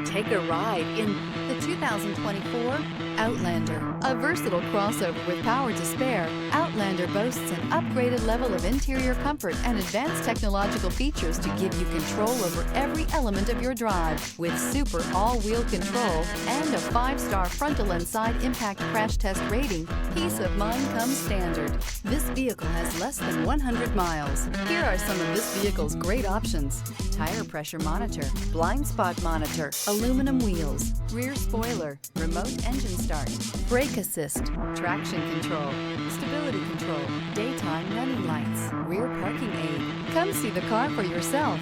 Take a ride in the 2024 Outlander. A versatile crossover with power to spare, Outlander boasts an upgraded level of interior comfort and advanced technological features to give you control over every element of your drive. With super all-wheel control and a 5-star frontal and side impact crash test rating, peace of mind comes standard. This vehicle has less than 100 miles. Here are some of this vehicle's great options: tire pressure monitor, blind spot monitor, aluminum wheels, rear spoiler, remote engine start, brake assist, traction control, stability control, daytime running lights, rear parking aid. Come see the car for yourself.